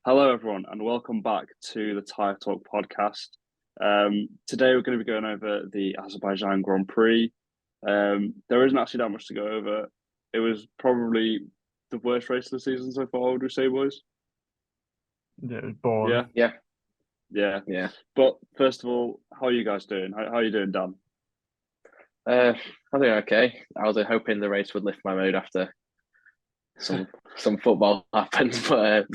Hello, everyone, and welcome back to the Tire Talk podcast. Today, we're going to be going over the Azerbaijan Grand Prix. There isn't actually that much to go over. It was probably the worst race of the season so far, would we say, boys? Yeah, it was boring. Yeah, Yeah, yeah. yeah. But first of all, how are you guys doing? How are you doing, Dan? I'm doing okay. I was hoping the race would lift my mood after some some football happened, but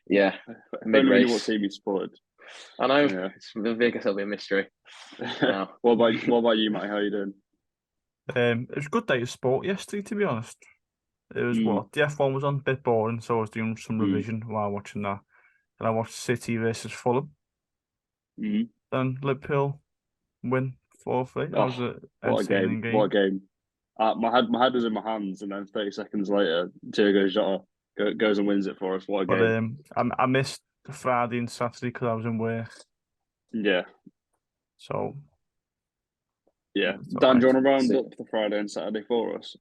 yeah, If mid only we knew what race. team you supported. I know Yeah. it's the biggest. It'll be a mystery now. What about you, Mate? How are you doing? It was a good day of sport yesterday, to be honest. It was Mm, what the F1 was on a bit boring, so I was doing some mm, revision while watching that. Then I watched City versus Fulham. mm. Then Liverpool win 4-3. That Oh, was an what a game! entertaining What a game. game! My head was in my hands, and then 30 seconds later, Diego Jota goes and wins it for us. What a But game! I missed the Friday and Saturday because I was in work. Yeah, So yeah. it's all Dan, do right. you want to round So, up the Friday and Saturday for us?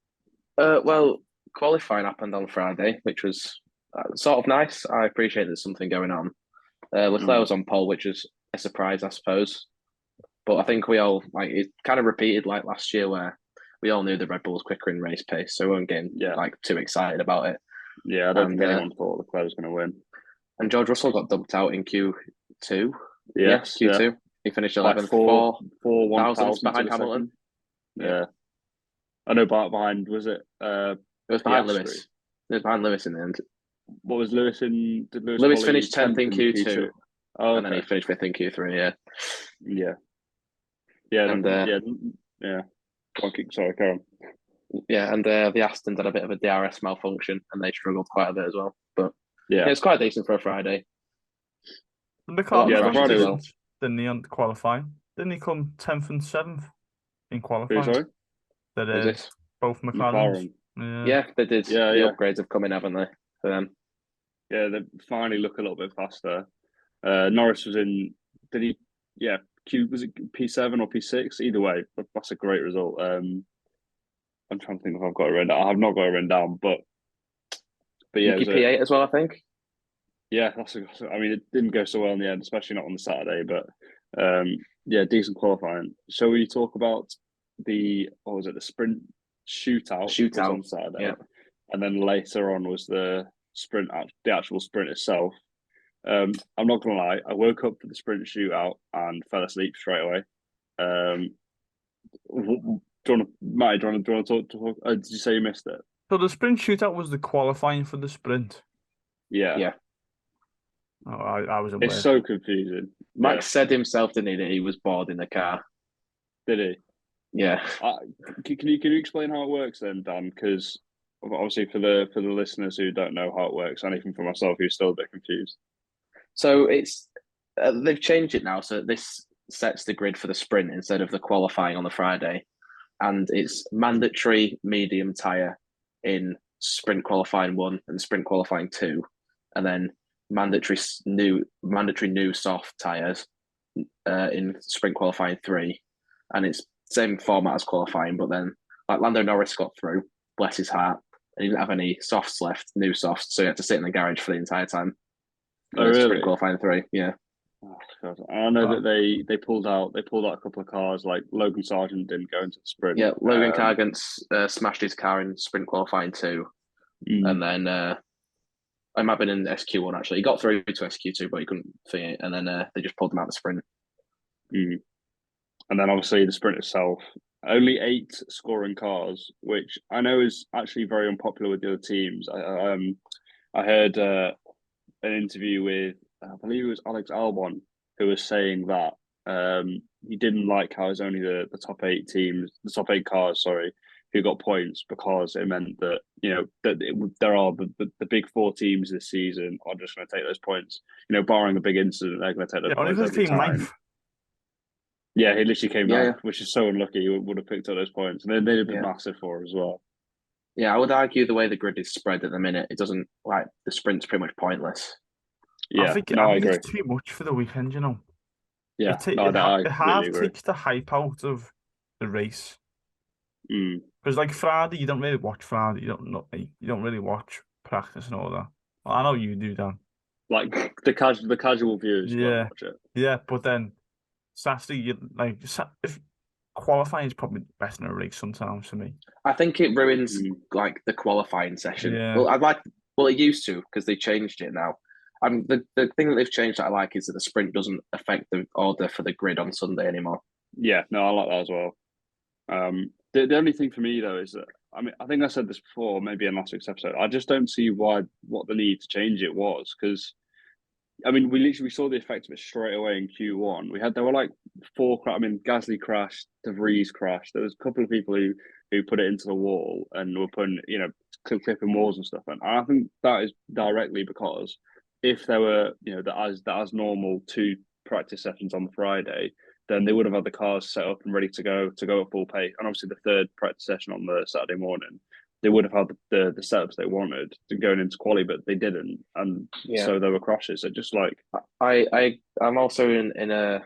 well, qualifying happened on Friday, which was sort of nice. I appreciate there's something going on. Leclerc Mm. was on pole, which was a surprise, I suppose. But I think we all it kind of repeated like last year, where we all knew the Red Bull was quicker in race pace, so we weren't getting Yeah, too excited about it. yeah. I don't And think anyone thought Leclerc was going to win. George Russell got dumped out in Q2. Yeah, Yes, yeah. Q2. He finished By 11th, four one thousandths thousandths of behind a Hamilton. second. Yeah, Yeah, I know. Behind was it it was behind Piastri? Lewis. It was behind Lewis in the end. What was Lewis in? Did Lewis Lewis qualify finished 10th 10th in in Q Q2, two? Oh, and then okay. he finished 5th in Q3. Yeah, Yeah, yeah, and yeah, yeah. Sorry, carry on. the Aston did a bit of a DRS malfunction, and they struggled quite a bit as well. But Yeah, yeah, it's quite decent for a Friday. The A lot of McLaren's yeah. The done crashes Friday as was. well. decent, didn't he, on qualifying? Didn't he come 10th and 7th in Who, qualifying? sorry? That Was this? both McLarens. McLaren. Yeah. Yeah, they did. Yeah, The yeah, upgrades have come in, haven't they? For them. yeah. They finally look a little bit faster. Norris was in. Did he? Yeah. Q was it P7 or P6? Either way, that's a great result. I'm trying to think if I've got it written down. I have not got it written down, but yeah, it Yuki was a P8 as well, I think. yeah. I mean, it didn't go so well in the end, especially not on the Saturday. But yeah, decent qualifying. So we talk about the what was it? The sprint shootout was Shootout. on Saturday, Yeah. and then later on was the actual sprint itself. I'm not gonna lie, I woke up for the sprint shootout and fell asleep straight away. Do you want to, Matty? Do you want to talk? Did you say you missed it? So the sprint shootout was the qualifying for the sprint. Yeah, Yeah. Oh, I was in it's work. so confusing. Yeah, Max said himself, didn't he, that he was bored in the car. did he? Yeah. Uh, can you explain how it works then, Dan? Because obviously for the listeners who don't know how it works, and even for myself who's still a bit confused. So it's they've changed it now, so this sets the grid for the sprint instead of the qualifying on the Friday, and it's mandatory medium tire in sprint qualifying 1 and sprint qualifying 2, and then mandatory new soft tires in sprint qualifying 3, and it's same format as qualifying, but then like Lando Norris got through, bless his heart, and he didn't have any softs left, new softs, so he had to sit in the garage for the entire time. Oh, Sprint really? qualifying 3, yeah. Oh, God. I know Oh, that they pulled out a couple of cars. Like Logan Sargent didn't go into the sprint. Yeah, Logan Cargan smashed his car in sprint qualifying 2, Mm, and then I might have been in SQ1 actually. He got through to SQ2, but he couldn't fit it, and then they just pulled him out the sprint. mm. And then obviously the sprint itself, only 8 scoring cars, which I know is actually very unpopular with the other teams. I heard an interview with I believe it was Alex Albon who was saying that he didn't like how it's only the top 8 cars, sorry, who got points because it meant that there are the big 4 teams this season are just going to take those points. Barring a big incident, they're going to take yeah, those only points because every he came time. ninth. Yeah, he literally came Yeah, yeah, ninth, which is so unlucky. He would have picked up those points, and then they'd have been yeah, massive for as well. yeah. I would argue the way the grid is spread at the minute, it doesn't like the sprint's pretty much pointless. Yeah, I no, I think it's agree. too much for the weekend. Yeah, no, I It completely half agree. takes the hype out of the race. Mm. Because like Friday, you don't really watch Friday. You don't really watch practice and all that. Well, I know you do, Dan. like the casual viewers won't watch it. Yeah, but then Saturday, if qualifying is probably better than a race sometimes for me. I think it ruins like the qualifying session. Yeah. Well, it used to because they changed it now. The thing that they've changed that I like is that the sprint doesn't affect the order for the grid on Sunday anymore. Yeah, no, I like that as well. The only thing for me though is that I think I said this before, maybe in last week's episode. I just don't see what the need to change it was, because we saw the effect of it straight away in Q1. There were like four. Gasly crashed, De Vries crashed. There was a couple of people who put it into the wall and were putting clipping walls and stuff. And I think that is directly because if there were that as normal 2 practice sessions on the Friday, then they would have had the cars set up and ready to go at full pace. And obviously, the 3rd practice session on the Saturday morning, they would have had the setups they wanted going into quali, but they didn't, and so there were crashes. So just like I'm also in an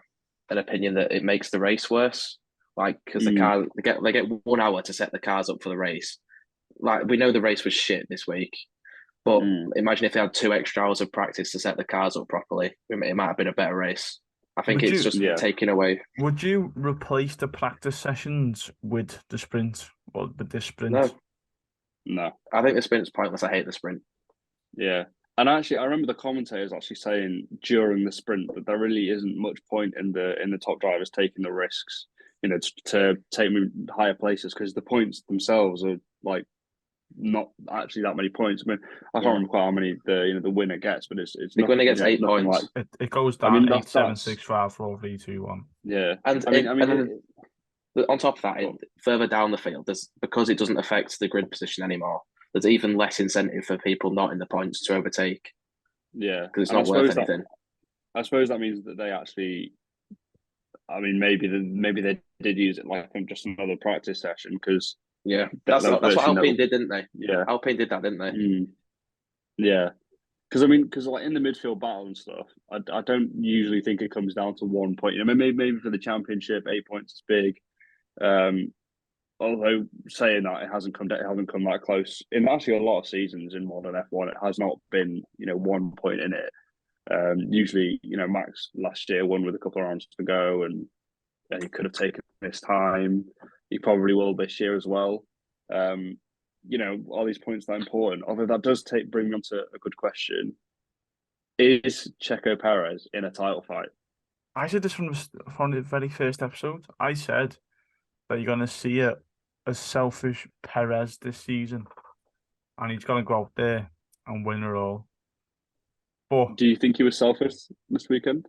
opinion that it makes the race worse, like because the car they get 1 hour to set the cars up for the race. Like we know the race was shit this week, but imagine if they had 2 extra hours of practice to set the cars up properly. It might have been a better race. I think it's just taken away. Would you replace the practice sessions with the sprint or with this sprint? No. I think the sprint's pointless. I hate the sprint. Yeah. And actually, I remember the commentators actually saying during the sprint that there really isn't much point in the top drivers taking the risks, to take higher places, because the points themselves are like not actually that many points. I can't remember quite how many the winner gets, but it's the winner gets 8 points. It goes down 8, 7, 6, 5, 4, 3, 2, 1. Yeah, and on top of that, further down the field, because it doesn't affect the grid position anymore, there's even less incentive for people not in the points to overtake. Yeah, because it's not worth anything. I suppose that means that they actually, maybe they did use it like just another practice session, because that's what Alpine did, didn't they? Yeah, Alpine did that, didn't they? Yeah. Because like in the midfield battle and stuff, I don't usually think it comes down to 1 point. Maybe for the championship, 8 points is big. Although saying that, it hasn't come that close in actually a lot of seasons in modern F1. It has not been 1 point in it. Usually, Max last year won with a couple of rounds to go, and he could have taken his time. He probably will this year as well. Are these points that important? Although that does bring me on to a good question. Is Checo Perez in a title fight? I said this from the very first episode. I said that you're going to see a selfish Perez this season, and he's going to go out there and win it all. But do you think he was selfish this weekend?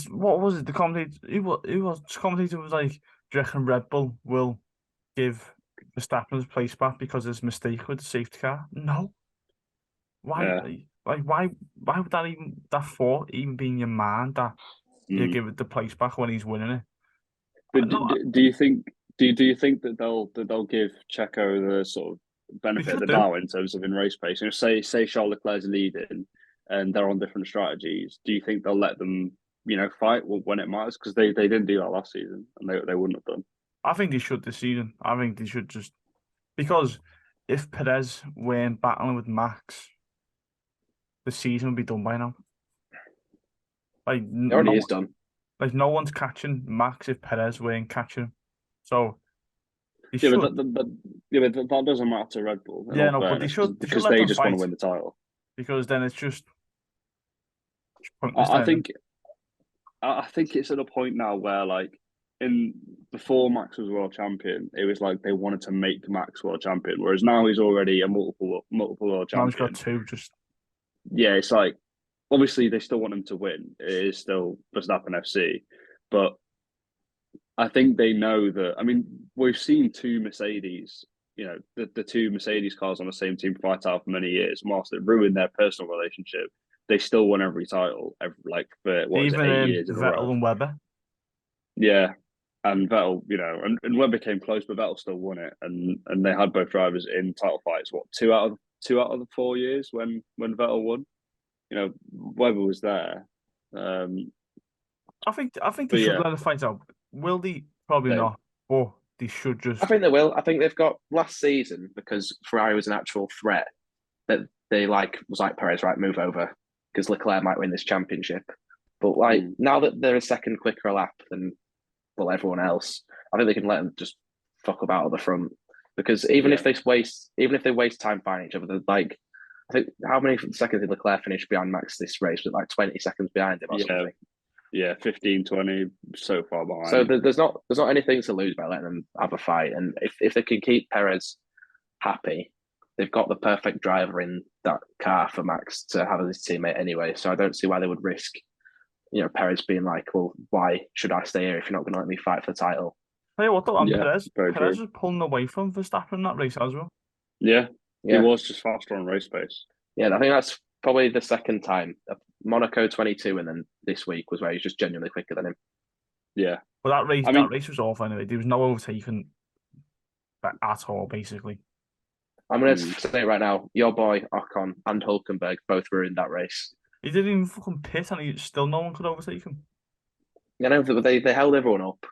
What was it? The commentator, the commentator was like, "Do you reckon Red Bull will give Verstappen's place back because of his mistake with the safety car?" No. Why? Yeah. Why would that thought even be in your mind that you give it the place back when he's winning it? But do you think that they'll give Checo the sort of benefit of the doubt in terms of in race pace? Say Charles Leclerc's leading and they're on different strategies. Do you think they'll let them fight when it matters? Because they didn't do that last season, and they wouldn't have done. I think they should this season. I think they should just, because if Perez weren't battling with Max, the season would be done by now. Like it already is done. Like no one's catching Max if Perez weren't catching him. So but that doesn't matter to Red Bull. Yeah, no, but they should because let them just fight, want to win the title. Because then it's just. I think it's at a point now where, like, before Max was world champion, it was like they wanted to make Max world champion, whereas now he's already a multiple world champion. Now he's got 2. It's like, obviously they still want him to win. It is still Verstappen FC, but I think they know that. We've seen 2 Mercedes, the 2 Mercedes cars on the same team fight out for many years. Whilst it ruined their personal relationship, they still won every title, for 8 years in a row. Vettel and Webber. Yeah, and Vettel, and Webber came close, but Vettel still won it, and they had both drivers in title fights. What, 2 out of the 4 years when Vettel won? Webber was there. I think they should let it fight out. Will they? Probably not. But they should just. I think they will. I think they've got last season, because Ferrari was an actual threat, that they was like, Perez, right, move over. because Leclerc might win this championship. But like now that they're a second quicker a lap than everyone else, I think they can let them just fuck about at the front. Because even if they waste time fighting each other, like I think how many seconds did Leclerc finish behind Max this race? Was it like 20 seconds behind him or something? Yeah, 15, 20, so far behind. So there's not anything to lose by letting them have a fight. And if they can keep Perez happy, they've got the perfect driver in that car for Max to have as his teammate anyway. So I don't see why they would risk, Perez being like, well, why should I stay here if you're not going to let me fight for the title? Hey, what though? Perez true. was pulling away from Verstappen in that race as well. Yeah, he was just faster on race pace. Yeah, I think that's probably the second time. Monaco 22, and then this week was where he's just genuinely quicker than him. Yeah, but that race was awful anyway. There was no overtaking at all, basically. I'm going to say right now, your boy Ocon and Hulkenberg both were in that race. He didn't even fucking pit, and no one could overtake him. You know, they held everyone up.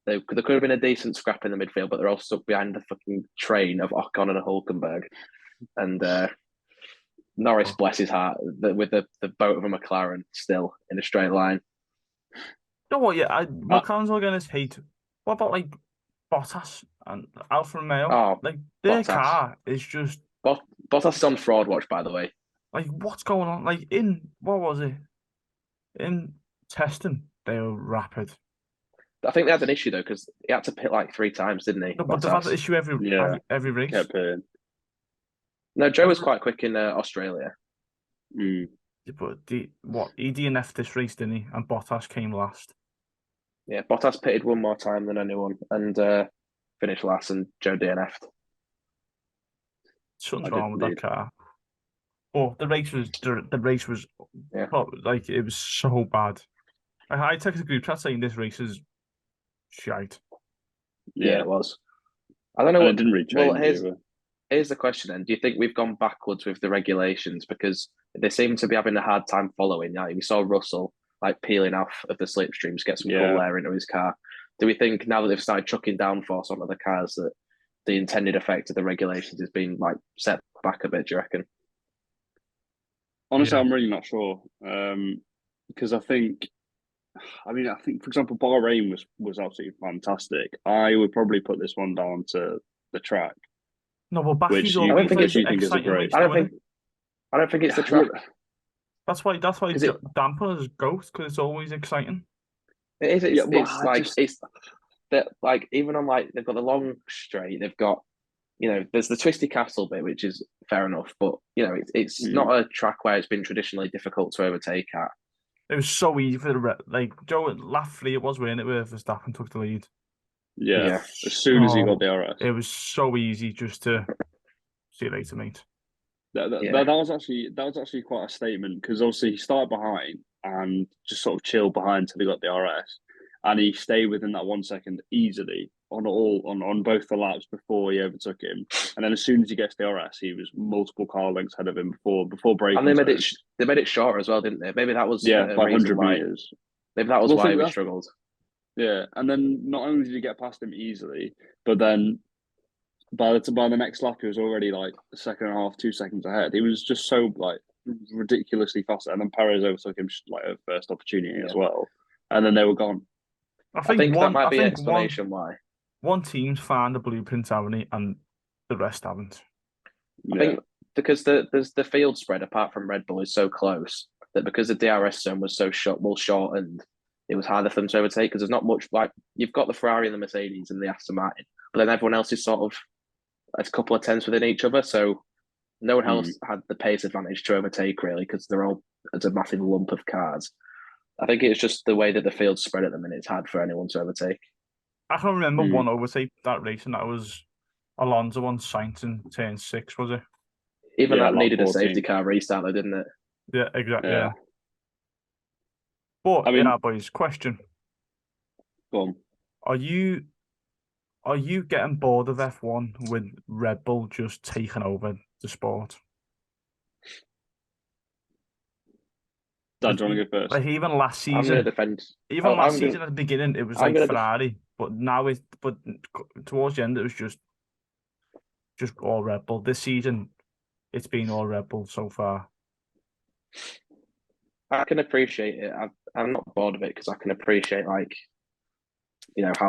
There could have been a decent scrap in the midfield, but they're all stuck behind the fucking train of Ocon and Hulkenberg. And Norris, bless his heart, with the boat of a McLaren still in a straight line. You know what? Yeah, McLaren's all getting his hate. What about like Bottas and Alfa Romeo? Oh, like their Bottas. car is just Bottas is on fraud watch, by the way. Like what's going on? Like what was it? In testing, they were rapid. I think they had an issue though because he had to pit like 3 times, didn't he? No, but they've had the issue every race. Kept pitting. No, Joe was quite quick in Australia. But he DNF'd this race, didn't he? And Bottas came last. Yeah, Bottas pitted one more time than anyone and finished last, and Joe DNF'd. Something's wrong with that car. Oh, the race was like it was so bad. I texted the group chat saying this race is shite. Yeah, it was. I don't know. It didn't really change. Here's the question then. Do you think we've gone backwards with the regulations because they seem to be having a hard time following? We saw Russell like peeling off of the slipstream to get some cool air into his car. Do we think now that they've started chucking downforce onto the cars that the intended effect of the regulations is being like set back a bit? Do you reckon? Honestly, I'm really not sure. Because I think, for example, Bahrain was absolutely fantastic. I would probably put this one down to the track. No, but Baku's I don't think it's the track. That's why Damper is GOAT, because it's always exciting. It is. It's even on like they've got the long straight, they've got there's the twisty castle bit, which is fair enough, but it's not a track where it's been traditionally difficult to overtake at. It was so easy for Joe Lafley. It was winning it where Verstappen took the lead. Yeah. As soon as he got the RS, it was so easy just to see you later, mate. That was actually quite a statement because obviously he started behind and just sort of chilled behind till he got the RS, and he stayed within that 1 second easily on both the laps before he overtook him, and then as soon as he gets the RS, he was multiple car lengths ahead of him before braking. And they made it shorter as well, didn't they? Maybe that was by 100 meters. Maybe that was why we struggled. Yeah, and then not only did he get past him easily, but then by the next lap, he was already like a second and a half, 2 seconds ahead. He was just so like ridiculously fast, and then Perez overtook him like at first opportunity as well, and then they were gone. I think that might be an explanation why. One team's found the blueprints, haven't they, and the rest haven't. I think because the field spread apart from Red Bull is so close that because the DRS zone was so shortened, it was harder for them to overtake because there's not much like you've got the Ferrari and the Mercedes and the Aston Martin, but then everyone else is sort of a couple of tenths within each other, so no one else had the pace advantage to overtake really because they're all as a massive lump of cars. I think it's just the way that the field's spread at the minute. It's hard for anyone to overtake. I can remember one overtake that race, and that was Alonso on Sainz in turn 6, was it? Even that needed 14. A safety car restart, though, didn't it? Yeah, exactly. Yeah. But boys, question: Go on. Are you getting bored of F1 with Red Bull just taking over the sport? Dan, do you want to go first? Like even last season, I'm going to defend. Even last season at the beginning, it was like Ferrari, but now towards the end, it was just all Red Bull. This season, it's been all Red Bull so far. I can appreciate it. I'm not bored of it because I can appreciate how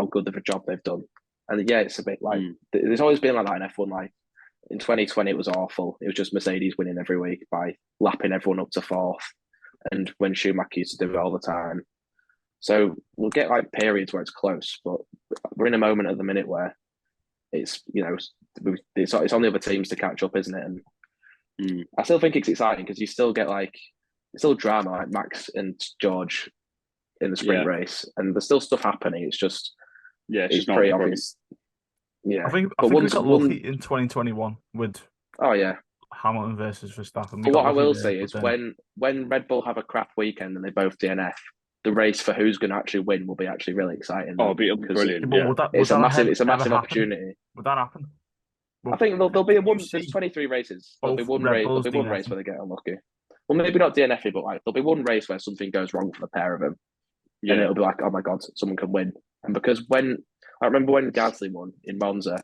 good of a job they've done. And yeah, it's a bit like there's always been like that in F1. Like in 2020, it was awful. It was just Mercedes winning every week by lapping everyone up to fourth, and when Schumacher used to do it all the time. So we'll get like periods where it's close, but we're in a moment at the minute where it's on the other teams to catch up, isn't it? And I still think it's exciting because you still get still drama like Max and George in the sprint race, and there's still stuff happening. It's just it's pretty obvious. Yeah, I think we got lucky in 2021 with Hamilton versus Verstappen. But what I will say is when Red Bull have a crap weekend and they both DNF, the race for who's going to actually win will be actually really exciting. Oh, it'll be brilliant. It's a massive opportunity. Would that happen? I think there'll be there's 23 races. There'll be one race. There'll be one race where they get unlucky. Well, maybe not DNF, but there'll be one race where something goes wrong for the pair of them, and it'll be like, oh my god, someone can win. And because I remember when Gasly won in Monza,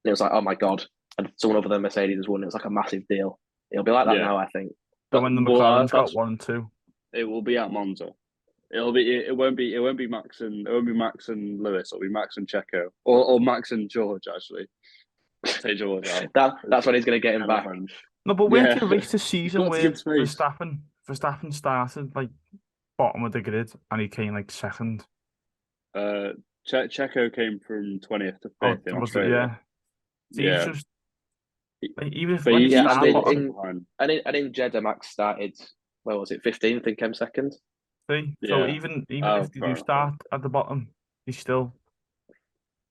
it was like, oh my god, and someone other than Mercedes has won. It was like a massive deal. It'll be like that now, I think. But when the McLaren's got 1 and 2, it will be at Monza. It won't be Max and Lewis. It'll be Max and Checo, or Max and George actually. Say George out. That's when he's going to get him back. No, but weren't you reached the season where Verstappen started like bottom of the grid and he came like second? Checo came from 20th to 5th in Australia. He's just even if in Jeddah, Max started. Where was it? 15th and came second. So even if you do start at the bottom, he's still.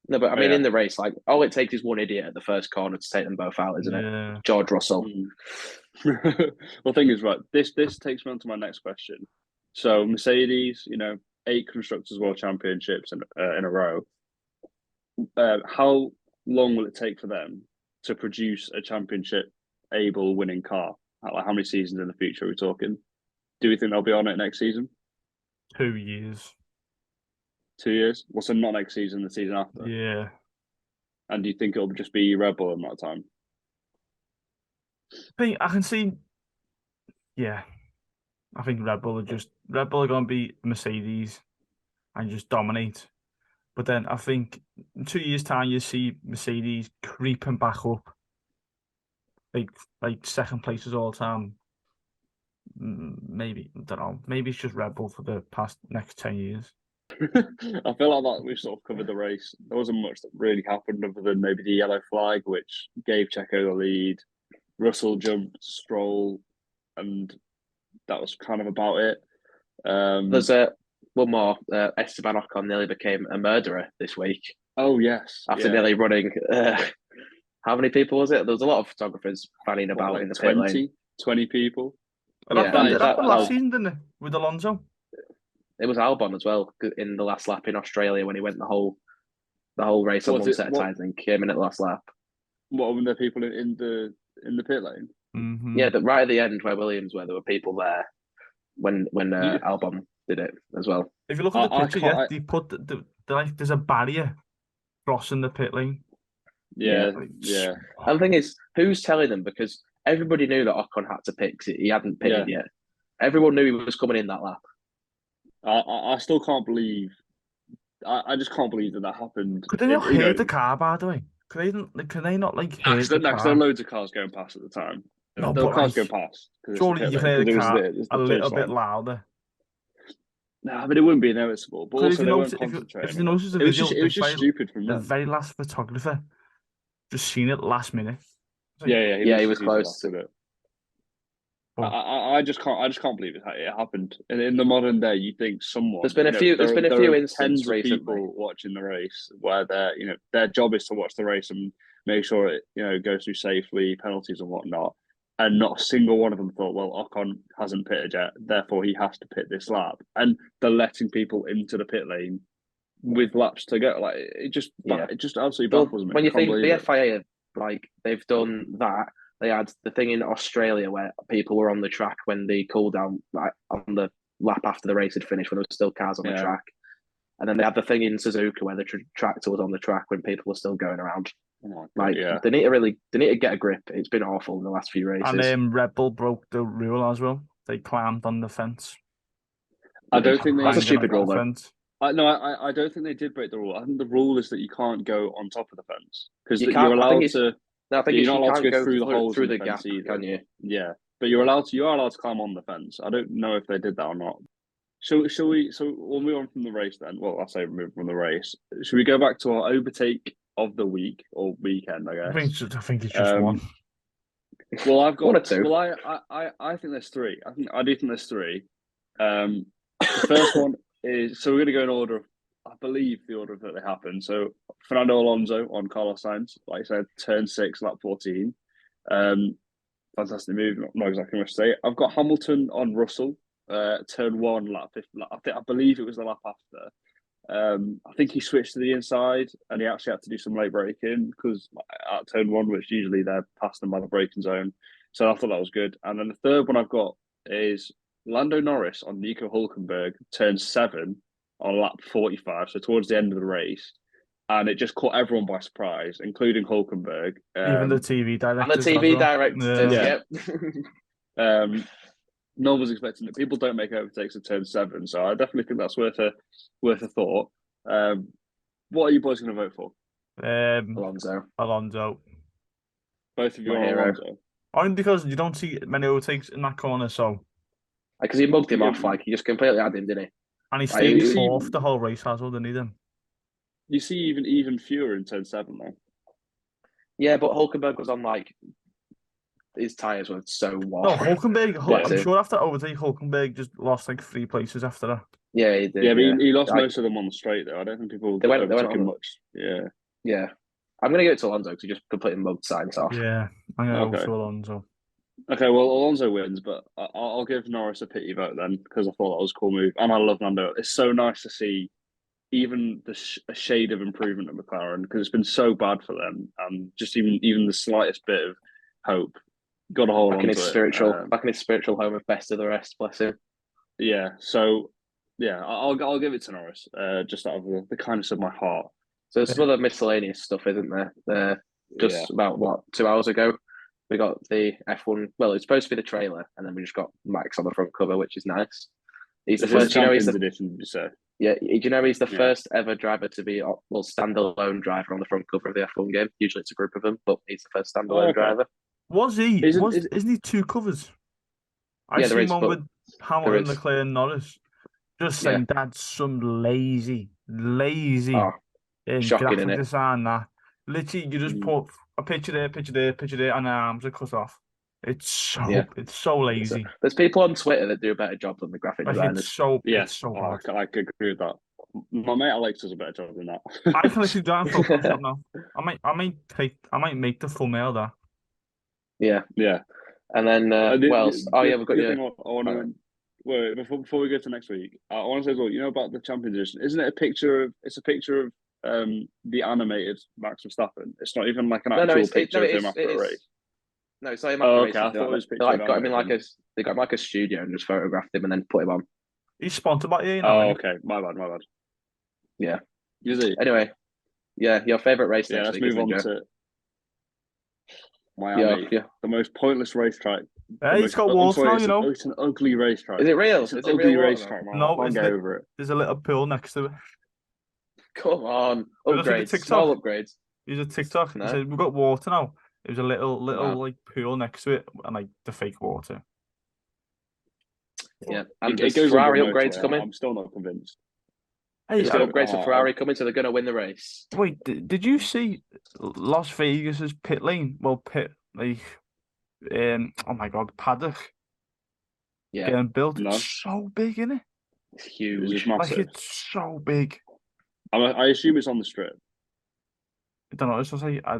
No, but I mean, in the race, like all it takes is one idiot at the first corner to take them both out, isn't it? George Russell. Well, the thing is, right. This takes me on to my next question. So Mercedes, 8 constructors world championships in a row. How long will it take for them to produce a championship able winning car? Like how many seasons in the future are we talking? Do we think they'll be on it next season? 2 years. 2 years? Well, so not next season, the season after. Yeah. And do you think it'll just be Red Bull in that time? I can see. Yeah, I think Red Bull are going to be Mercedes and just dominate. But then I think in 2 years' time you see Mercedes creeping back up, like second places all the time. Maybe I don't know. Maybe it's just Red Bull for the next 10 years. I feel like that we've sort of covered the race. There wasn't much that really happened other than maybe the yellow flag, which gave Checo the lead. Russell jumped Stroll, and that was kind of about it. There's one more. Esteban Ocon nearly became a murderer this week. Oh yes, after nearly running. How many people was it? There was a lot of photographers fanning about in the pit lane. 20 people. That happened last season, didn't it? With Alonso. It was Albon as well in the last lap in Australia when he went the whole race on one set of tyres and came in at the last lap. What were the people in the pit lane? Mm-hmm. Yeah, right at the end where Williams were, there were people there when Albon did it as well. If you look at the picture, they put there's a barrier crossing the pit lane. Yeah. And the thing is, who's telling them? Because everybody knew that Ocon had to pit because he hadn't pitted yet. Everyone knew he was coming in that lap. I still can't believe. I just can't believe that happened. Could they not hear the car, by the way? Can they not like hear the car? Because there are loads of cars going past at the time. No, there were cars going past. Surely you hear the car a little bit louder. No, but it wouldn't be noticeable. But also, if you notice the video, it was just stupid from the very last photographer just seen it last minute. He was close to it. I just can't believe it happened. In the modern day, you think someone. There's been a few instances recently. People watching the race where their job is to watch the race and make sure it goes through safely, penalties and whatnot. And not a single one of them thought, well, Ocon hasn't pitted yet, therefore he has to pit this lap. And they're letting people into the pit lane with laps to go. Like it just absolutely baffles me. When you think the FIA, they've done that. They had the thing in Australia where people were on the track when the cool down, on the lap after the race had finished, when there were still cars on the track. And then they had the thing in Suzuka where the tractor was on the track when people were still going around. They need to get a grip. It's been awful in the last few races. And Red Bull broke the rule as well. they climbed on the fence. I don't think That's a they. stupid rule, though. Fence. No, I don't think they did break the rule. I think the rule is that you can't go on top of the fence because You you're can't. I think allowed it's. to. No, I think You're it's, not you allowed can't to go go through the holes through in the the gap, fence either. can you? Yeah, but you are allowed to climb on the fence. I don't know if they did that or not. Shall we? So we'll move on from the race then. Well, I say move from the race. Should we go back to our overtake of the week or weekend? I guess. I think it's just one. Well, I've got One or two. Well, I think there's three. I do think there's three. The first one is so we're going to go in order of, I believe, the order that they happened. So Fernando Alonso on Carlos Sainz, like I said, turn 6, lap 14. Fantastic move. Not exactly much to say. I've got Hamilton on Russell, turn 1, lap 50. I believe it was the lap after. I think he switched to the inside and he actually had to do some late braking because at turn 1, which usually they're past them by the braking zone. So I thought that was good. And then the third one I've got is Lando Norris on Nico Hulkenberg, turn 7 on lap 45. So towards the end of the race. And it just caught everyone by surprise, including Hulkenberg. Even the TV director. And the TV director, Yeah. yep. No one was expecting it. People don't make overtakes at turn 7, so I definitely think that's worth a thought. What are you boys going to vote for? Alonso. Both of you My are hero. Alonso. Only because you don't see many overtakes in that corner, so. Because he mugged him Yeah. off, like he just completely had him, didn't he? And he Like, stayed you see- fourth the whole race, has well, didn't he then? You see even fewer in turn 7 though. Yeah, but Hulkenberg was on like his tires were so No, washed. Hulkenberg, Yeah. I'm sure after overtake, Hulkenberg just lost like 3 places after that. Yeah, he did. Yeah, but he lost Like, most of them on the straight though. I don't think people They went overtook him on- much. Yeah. Yeah. I'm going to give it to Alonso because he just completely mugged Sainz off. Yeah, I'm going to Okay. go to Alonso. Okay, well, Alonso wins, but I'll give Norris a pity vote then because I thought that was a cool move, and I love Lando. It's so nice to see even a shade of improvement at McLaren because it's been so bad for them, and just even the slightest bit of hope. Got to hold Back on in his to it. spiritual home of best of the rest, bless him. Yeah, so yeah, I'll give it to Norris, just out of the kindness of my heart. So there's some other miscellaneous stuff, isn't there? Just about 2 hours ago, we got the F1. Well, it's supposed to be the trailer, and then we just got Max on the front cover, which is nice. He's the This is first. You know, he's Champions the edition. Did you say? yeah. Do you know he's the Yeah. first ever driver to be standalone driver on the front cover of the F1 game? Usually it's a group of them, but he's the first standalone okay. driver. Was he? Isn't Isn't he 2 covers? I Yeah, there seen is, one but with Hamilton, is. Leclerc, and Norris. Just Yeah. saying that's some lazy Oh, in shocking, graphic innit? design that. Literally, you just put a picture there, and the arms are cut off. It's so lazy. There's people on Twitter that do a better job than the graphic Like designers. it's so I bad. could agree with that. My mate Alex does a better job than that. I can actually do that in Photoshop now. I might make the thumbnail that. Yeah. Yeah. And then what else? Oh yeah, we've got the your. thing I want to. Wait, before we go to next week, I want to say as well. You know about the Champions Edition? Isn't it a picture of? It's a picture of the animated Max Verstappen. It's not even like an actual picture of him after a race. No, it's not him after a race. I thought it was They got him in like they got him like a studio and just photographed him and then put him on. He's sponsored by you know. Oh, okay. My bad. Yeah. Is he? Anyway, yeah, your favorite race next let's week, move on isn't it, to Miami. Yeah. The most pointless racetrack. Hey, it's got water now, you know. It's an ugly racetrack. Is it real? It's an Is it ugly real racetrack, man. No, I can't get over it. There's a little pool next to it. Come on, Look at upgrades, TikTok. small upgrades. There's a TikTok. No. It says we've got water now. There's a little Wow. like pool next to it, and like the fake water. Yeah, and It there's goes on Ferrari the motorway. upgrades coming. I'm still not convinced. Hey, There's upgrades for Ferrari coming, so they're going to win the race. wait, did you see Las Vegas's pit lane? Well, oh my God, paddock Yeah, getting built. No. It's so big, isn't it? it's It's huge. just Like massive. it's so big. I assume it's on the strip. I don't know. It's just like I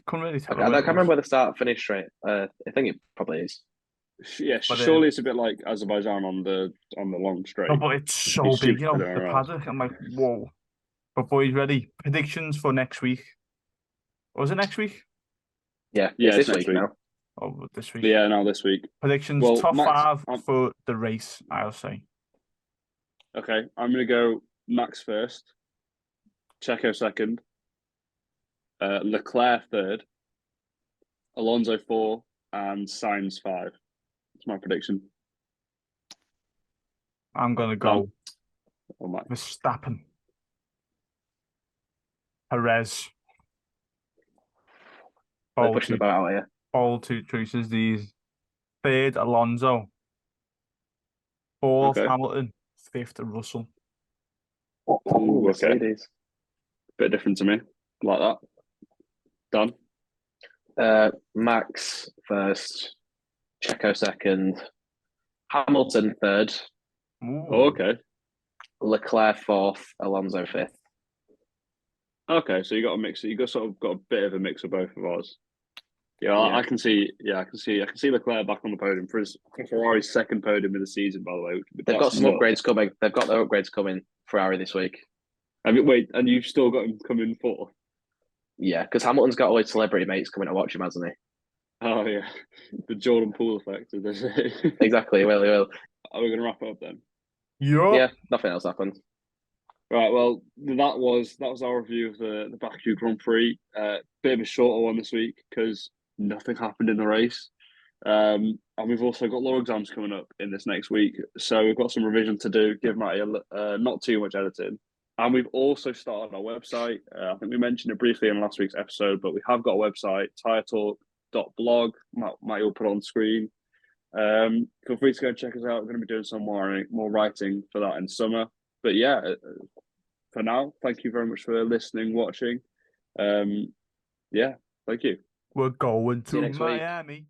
couldn't really tell. I can't remember where the start finish straight. I think it probably is. Yeah, But, surely it's a bit like Azerbaijan on the long straight. No, but it's so It's big, you know, stupid the around. paddock. I'm like, whoa. But boys, ready? Predictions for next week. Or was it next week? Yeah, Yeah, it's it's this next week week. now. Oh, this week. Yeah, no, this week. Predictions, Well, top Max, 5 for the race, I'll say. Okay, I'm going to go Max first, Checo second, Leclerc third, Alonso 4, and Sainz 5. That's my prediction. I'm gonna go Oh my. Verstappen, Perez. They're Bold pushing two, the boat out here. bold two choices. These third Alonso, fourth Okay. Hamilton, fifth Russell. Ooh, okay. Mercedes. Bit different to me. Like that. Done. Max first, Checo second, Hamilton third, Ooh. Oh, okay. Leclerc fourth, Alonso fifth. Okay, so you got a mix. You got sort of got a bit of a mix of both of ours. Yeah, Yeah. I can see. Yeah, I can see Leclerc back on the podium for Ferrari's second podium of the season. By the way, They've got some upgrades coming. They've got their upgrades coming, Ferrari this week. I mean, wait, and you've still got him coming fourth? Yeah, because Hamilton's got all his celebrity mates coming to watch him, hasn't he? Oh yeah, the Jordan Poole effect, as they say. Exactly. Well, he will. Are we going to wrap up then? Yeah, nothing else happened. Right. Well, that was our review of the Baku Grand Prix. Bit of a shorter one this week because nothing happened in the race. And we've also got law exams coming up in this next week, so we've got some revision to do. Give Matty not too much editing, and we've also started our website. I think we mentioned it briefly in last week's episode, but we have got a website, tiretalk.blog. Matty will put it on screen. Feel free to go and check us out. We're going to be doing some more writing for that in summer. But yeah, for now, thank you very much for listening, watching. Yeah, thank you. We're going See you to next week. Miami.